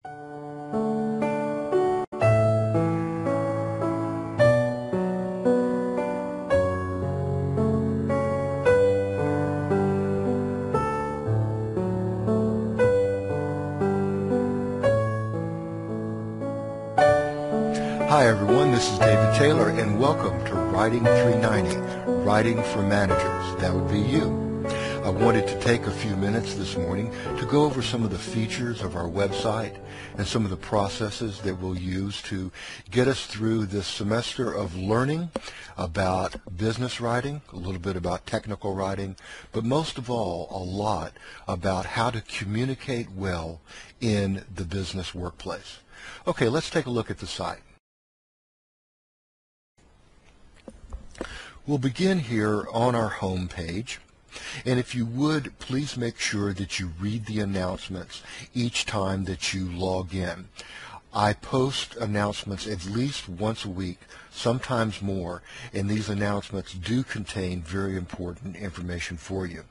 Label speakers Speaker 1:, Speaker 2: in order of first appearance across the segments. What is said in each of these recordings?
Speaker 1: Hi everyone, this is David Taylor and welcome to Writing 390, Writing for Managers. That would be you. I wanted to take a few minutes this morning to go over some of the features of our website and some of the processes that we'll use to get us through this semester of learning about business writing, a little bit about technical writing, but most of all, a lot about how to communicate well in the business workplace. Okay, let's take a look at the site. We'll begin here on our home page, and if you would, please make sure that you read the announcements each time that you log in. I post announcements at least once a week, sometimes more, and these announcements do contain very important information for you.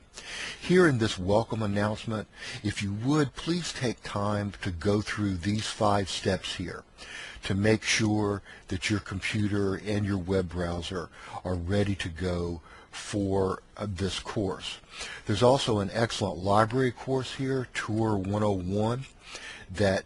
Speaker 1: Here in this welcome announcement, if you would, please take time to go through these 5 steps here to make sure that your computer and your web browser are ready to go for this course. There's also an excellent library course here, Tour 101, that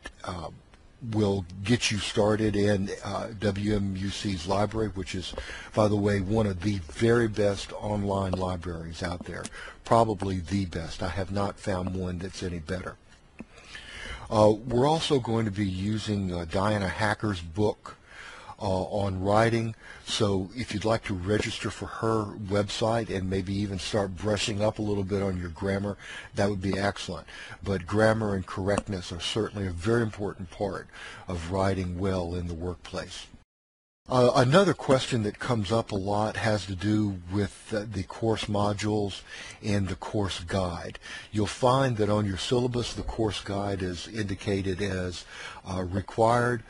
Speaker 1: will get you started in WMUC's library, which is, by the way, one of the very best online libraries out there, probably the best. I have not found one that's any better. We're also going to be using Diana Hacker's book on writing, so if you'd like to register for her website and maybe even start brushing up a little bit on your grammar, that would be excellent. But grammar and correctness are certainly a very important part of writing well in the workplace. Another question that comes up a lot has to do with the course modules and the course guide. You'll find that on your syllabus the course guide is indicated as required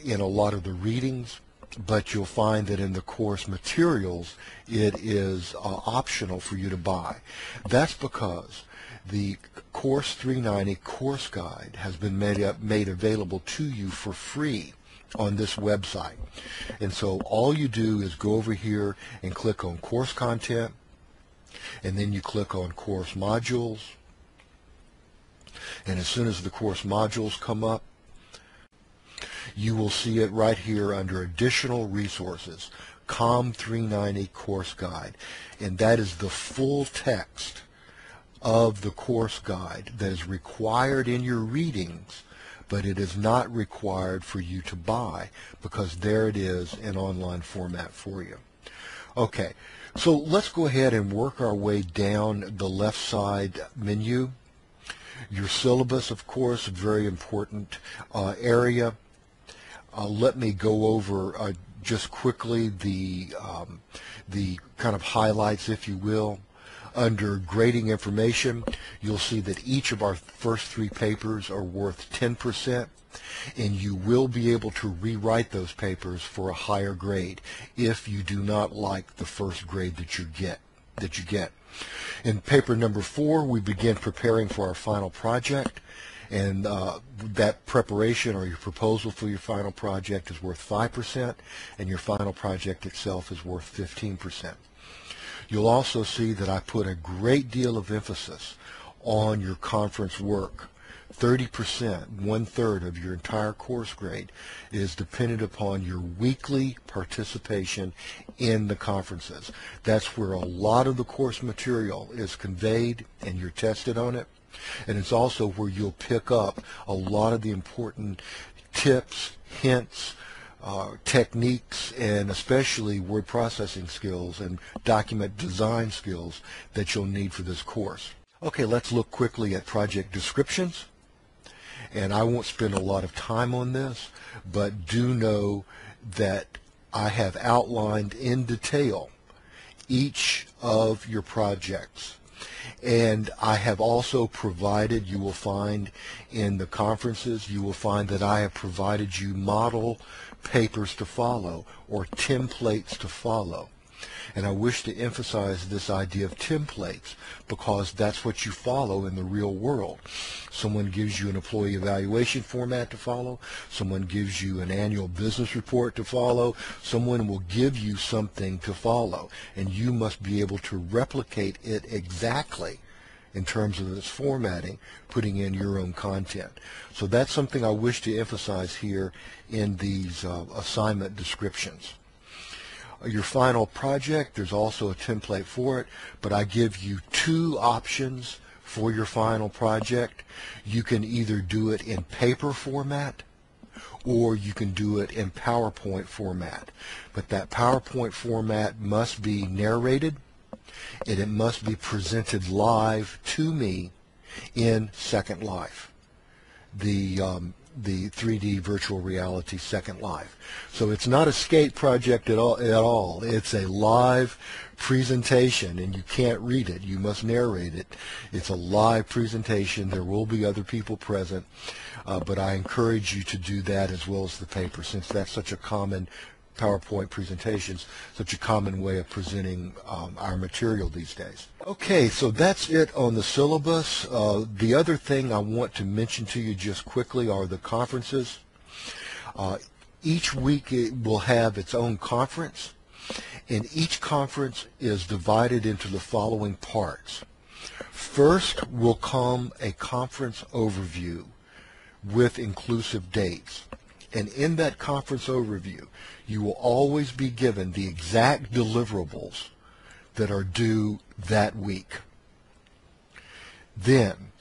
Speaker 1: in a lot of the readings, but you'll find that in the course materials it is optional for you to buy. That's because the Course 390 course guide has been made available to you for free on this website. And so all you do is go over here and click on course content, and then you click on course modules, and as soon as the course modules come up, you will see it right here under additional resources, COM 390 course guide, and that is the full text of the course guide that is required in your readings, but it is not required for you to buy because there it is in online format for you. Okay, so let's go ahead and work our way down the left side menu. Your syllabus, of course, a very important area. Let me go over just quickly the kind of highlights, if you will. Under grading information, you'll see that each of our first 3 papers are worth 10%, and you will be able to rewrite those papers for a higher grade if you do not like the first grade that you get. In paper number 4, we begin preparing for our final project, and that preparation or your proposal for your final project is worth 5%, and your final project itself is worth 15%. You'll also see that I put a great deal of emphasis on your conference work. 30%, 1/3 of your entire course grade is dependent upon your weekly participation in the conferences. That's where a lot of the course material is conveyed and you're tested on it. And it's also where you'll pick up a lot of the important tips, hints, techniques, and especially word processing skills and document design skills that you'll need for this course. Okay, let's look quickly at project descriptions. And I won't spend a lot of time on this, but do know that I have outlined in detail each of your projects. And I have also provided, you will find in the conferences, you will find that I have provided you model papers to follow or templates to follow. And I wish to emphasize this idea of templates because that's what you follow in the real world. Someone gives you an employee evaluation format to follow. Someone gives you an annual business report to follow. Someone will give you something to follow, and you must be able to replicate it exactly in terms of its formatting, putting in your own content. So that's something I wish to emphasize here in these assignment descriptions. Your final project, there's also a template for it, but I give you two options for your final project. You can either do it in paper format or you can do it in PowerPoint format. But that PowerPoint format must be narrated and it must be presented live to me in Second Life, the 3D virtual reality Second Life. So it's not a skate project at all. It's a live presentation, and you can't read it. You must narrate it. It's a live presentation. There will be other people present, but I encourage you to do that as well as the paper, since that's such a common PowerPoint presentations, such a common way of presenting our material these days. Okay, so that's it on the syllabus. The other thing I want to mention to you just quickly are the conferences. Each week it will have its own conference, and each conference is divided into the following parts. First will come a conference overview with inclusive dates. And in that conference overview, you will always be given the exact deliverables that are due that week. Then,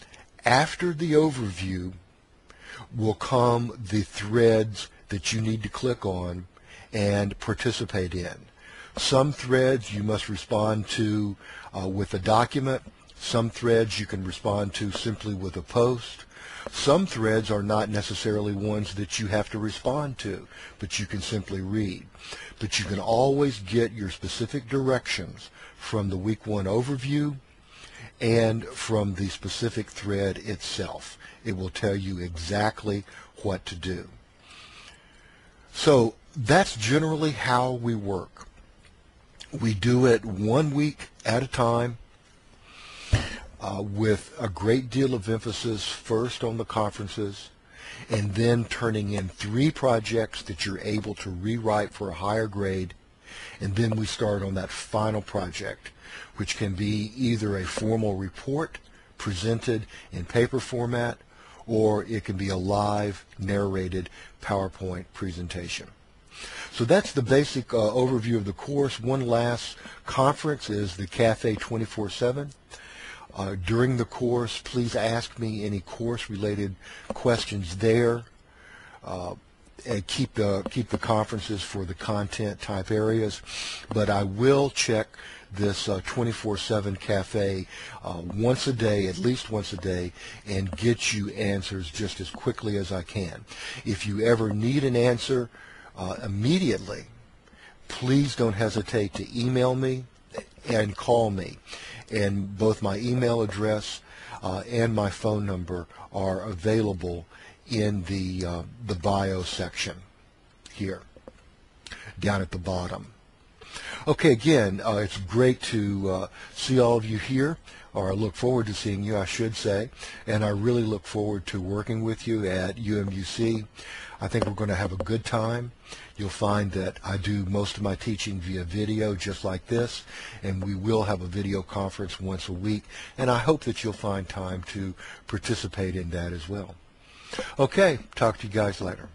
Speaker 1: after the overview, will come the threads that you need to click on and participate in. Some threads you must respond to with a document. Some threads you can respond to simply with a post. Some threads are not necessarily ones that you have to respond to, but you can simply read. But you can always get your specific directions from the week 1 overview and from the specific thread itself. It will tell you exactly what to do. So that's generally how we work. We do it 1 week at a time, with a great deal of emphasis first on the conferences, and then turning in 3 projects that you're able to rewrite for a higher grade, and then we start on that final project, which can be either a formal report presented in paper format, or it can be a live narrated PowerPoint presentation. So that's the basic overview of the course. One last conference is the Cafe 24/7. During the course, please ask me any course-related questions there, and keep the conferences for the content-type areas. But I will check this 24/7 cafe once a day, at least once a day, and get you answers just as quickly as I can. If you ever need an answer immediately, please don't hesitate to email me and call me. And both my email address and my phone number are available in the bio section here, down at the bottom. Okay, again, it's great to see all of you here, or I look forward to seeing you, I should say, and I really look forward to working with you at UMUC. I think we're going to have a good time. You'll find that I do most of my teaching via video, just like this, and we will have a video conference once a week, and I hope that you'll find time to participate in that as well. Okay, talk to you guys later.